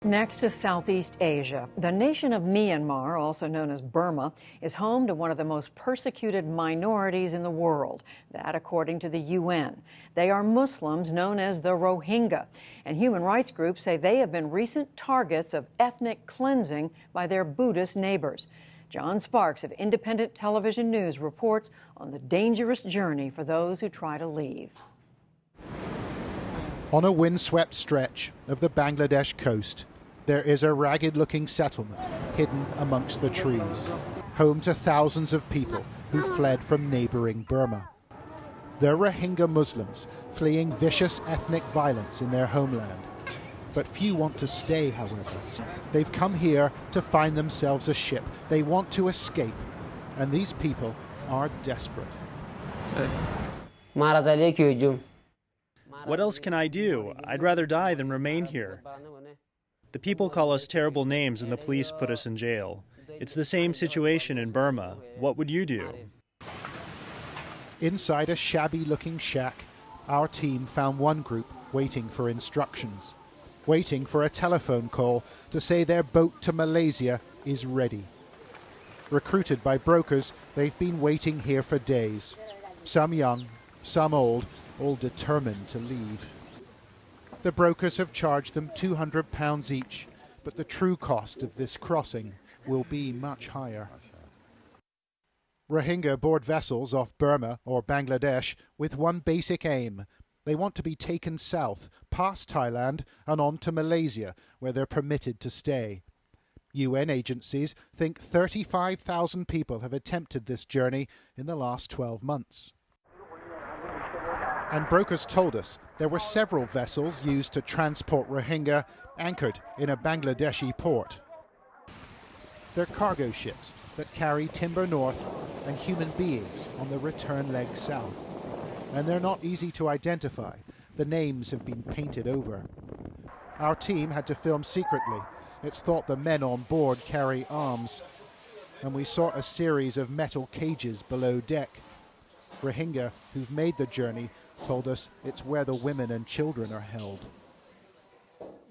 Next to Southeast Asia, the nation of Myanmar, also known as Burma, is home to one of the most persecuted minorities in the world. That, according to the UN. They are Muslims known as the Rohingya, and human rights groups say they have been recent targets of ethnic cleansing by their Buddhist neighbors. John Sparks of Independent Television News reports on the dangerous journey for those who try to leave. On a windswept stretch of the Bangladesh coast, there is a ragged-looking settlement hidden amongst the trees, home to thousands of people who fled from neighboring Burma. They're Rohingya Muslims fleeing vicious ethnic violence in their homeland. But few want to stay, however. They've come here to find themselves a ship. They want to escape, and these people are desperate. What else can I do? I'd rather die than remain here. The people call us terrible names and the police put us in jail. It's the same situation in Burma. What would you do? Inside a shabby-looking shack, our team found one group waiting for instructions, waiting for a telephone call to say their boat to Malaysia is ready. Recruited by brokers, they've been waiting here for days. Some young, some old, all determined to leave. The brokers have charged them £200 each, but the true cost of this crossing will be much higher. Rohingya board vessels off Burma or Bangladesh with one basic aim. They want to be taken south, past Thailand and on to Malaysia, where they're permitted to stay. UN agencies think 35,000 people have attempted this journey in the last 12 months. And brokers told us there were several vessels used to transport Rohingya anchored in a Bangladeshi port. They're cargo ships that carry timber north and human beings on the return leg south. And they're not easy to identify. The names have been painted over. Our team had to film secretly. It's thought the men on board carry arms. And we saw a series of metal cages below deck. Rohingya, who've made the journey, told us it's where the women and children are held.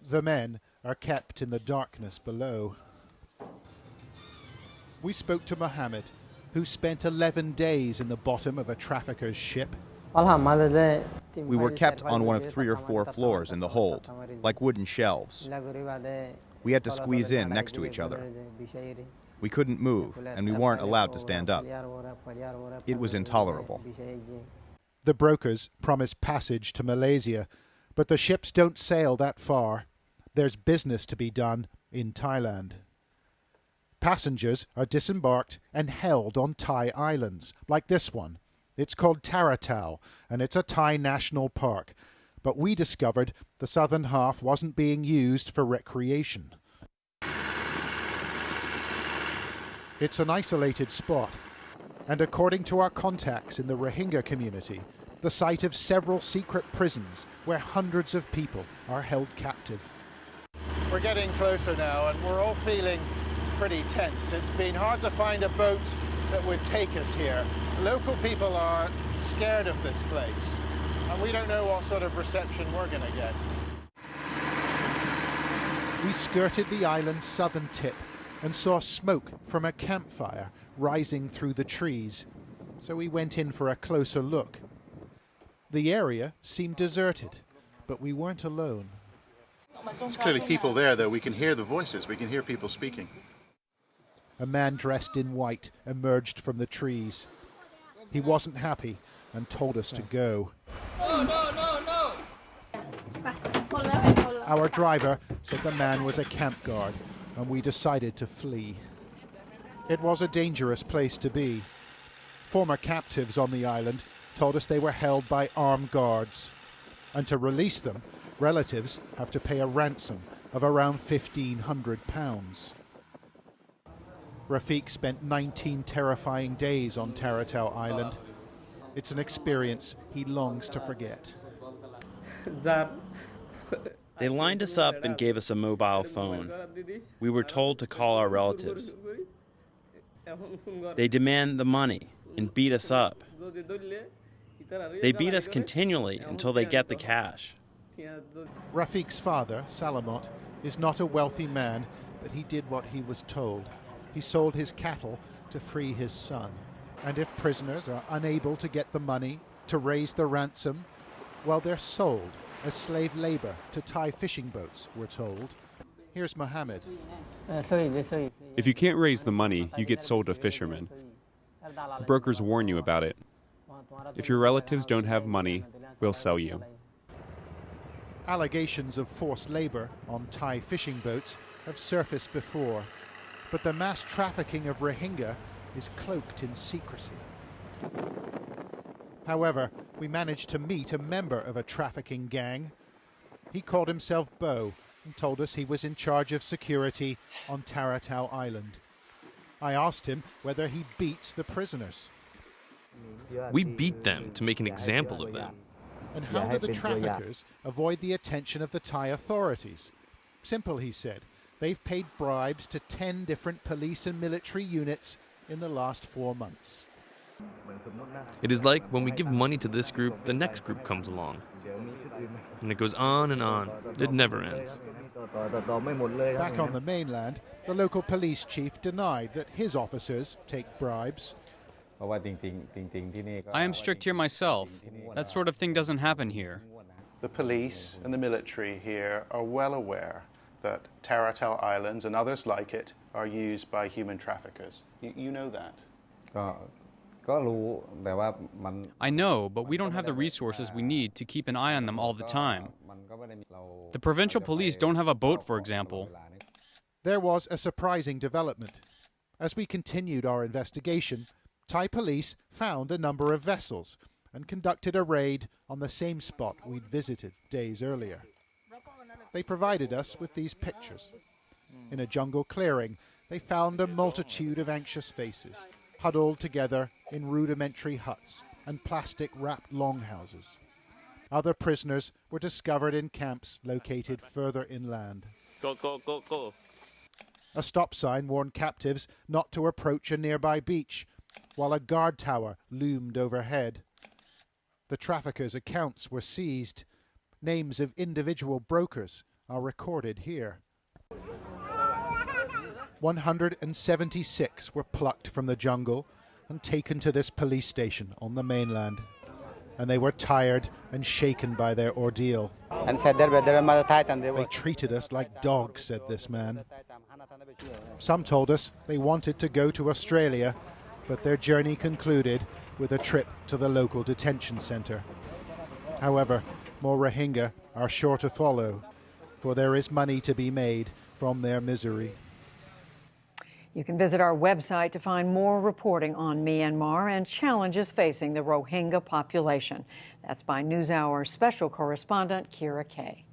The men are kept in the darkness below. We spoke to Mohammed, who spent 11 days in the bottom of a trafficker's ship. We were kept on one of 3 or 4 floors in the hold, like wooden shelves. We had to squeeze in next to each other. We couldn't move, and we weren't allowed to stand up. It was intolerable. The brokers promise passage to Malaysia, but the ships don't sail that far. There's business to be done in Thailand. Passengers are disembarked and held on Thai islands, like this one. It's called Taratau, and it's a Thai national park. But we discovered the southern half wasn't being used for recreation. It's an isolated spot, and according to our contacts in the Rohingya community, the site of several secret prisons where hundreds of people are held captive. We're getting closer now, and we're all feeling pretty tense. It's been hard to find a boat that would take us here. Local people are scared of this place, and we don't know what sort of reception we're going to get. We skirted the island's southern tip and saw smoke from a campfire rising through the trees, so we went in for a closer look. The area seemed deserted, but we weren't alone. There's clearly people there, though. We can hear the voices. We can hear people speaking. A man dressed in white emerged from the trees. He wasn't happy and told us to go. No. Our driver said the man was a camp guard, and we decided to flee. It was a dangerous place to be. Former captives on the island told us they were held by armed guards, and to release them, relatives have to pay a ransom of around £1,500. Rafiq spent 19 terrifying days on Taratau Island. It's an experience he longs to forget. They lined us up and gave us a mobile phone. We were told to call our relatives. They demand the money and beat us up. They beat us continually until they get the cash. Rafiq's father, Salamot, is not a wealthy man, but he did what he was told. He sold his cattle to free his son. And if prisoners are unable to get the money to raise the ransom, well, they're sold as slave labor to Thai fishing boats, we're told. Here's Mohammed. If you can't raise the money, you get sold to fishermen. The brokers warn you about it. If your relatives don't have money, we'll sell you. Allegations of forced labor on Thai fishing boats have surfaced before, but the mass trafficking of Rohingya is cloaked in secrecy. However, we managed to meet a member of a trafficking gang. He called himself Bo and told us he was in charge of security on Taratau Island. I asked him whether he beats the prisoners. We beat them to make an example of them. And how do the traffickers avoid the attention of the Thai authorities? Simple, he said. They've paid bribes to 10 different police and military units in the last 4 months. It is like when we give money to this group, the next group comes along. And it goes on and on. It never ends. Back on the mainland, the local police chief denied that his officers take bribes. I am strict here myself. That sort of thing doesn't happen here. The police and the military here are well aware that Taratau Islands and others like it are used by human traffickers. You know that? I know, but we don't have the resources we need to keep an eye on them all the time. The provincial police don't have a boat, for example. There was a surprising development. As we continued our investigation, Thai police found a number of vessels and conducted a raid on the same spot we'd visited days earlier. They provided us with these pictures. In a jungle clearing, they found a multitude of anxious faces, huddled together in rudimentary huts and plastic-wrapped longhouses. Other prisoners were discovered in camps located further inland. Go. A stop sign warned captives not to approach a nearby beach, while a guard tower loomed overhead. The traffickers' accounts were seized. Names of individual brokers are recorded here. 176 were plucked from the jungle and taken to this police station on the mainland. And they were tired and shaken by their ordeal. They treated us like dogs, said this man. Some told us they wanted to go to Australia, but their journey concluded with a trip to the local detention centre. However, more Rohingya are sure to follow, for there is money to be made from their misery. You can visit our website to find more reporting on Myanmar and challenges facing the Rohingya population. That's by NewsHour special correspondent Kira Kay.